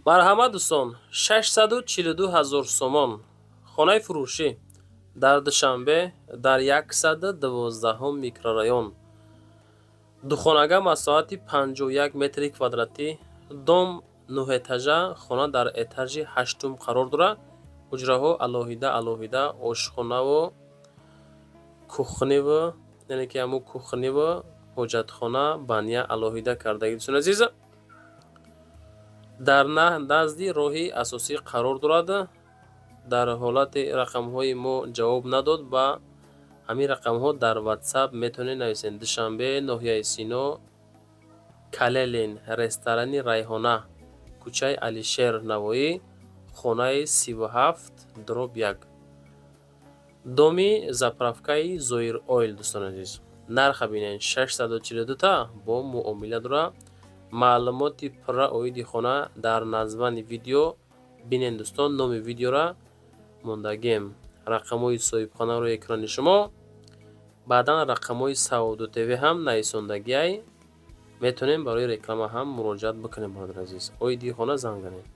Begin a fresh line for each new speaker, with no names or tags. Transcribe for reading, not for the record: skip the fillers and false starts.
марҳамат дӯстон, 642 000 сомон хонаи фурӯшӣ дар Душанбе дар 112 микрорайон. Духонага масоҳати 51 метри квадратӣ, дом 9 этажа, хона дар этажи 8 қарор дорад. ҳуҷраҳо алоҳида ошхонаву кухниву яъне ки ҳамун кухниву ҳоҷатхона бания алоҳида кардагӣ. дӯстони азиз, дар назди роҳи асосӣ қарор дорад. дар ҳолати рақамҳои мо ҷавоб надод, ба ҳамин рақамҳо дар WhatsApp метавонед нависед. Душанбе, ноҳияи Сино, Калелин, ресторани Райҳона, кӯчаи Алишер Навоӣ, хонаи 37/1, доми заправкаи Зоир Ойл. дӯстони азиз, нарха бинед 642 та бо муомила дорад. маълумоти пурра оиди хона дар названи видео бинед. дӯстон, номи видеора мондагем. рақамҳои соҳибхонаро экрани шумо, баъдан рақамҳои Сауду ТВ ҳам нависондагиай. метавонем барои реклама ҳам муроҷиат бикунем. бародари азиз, оиди хона занг занед.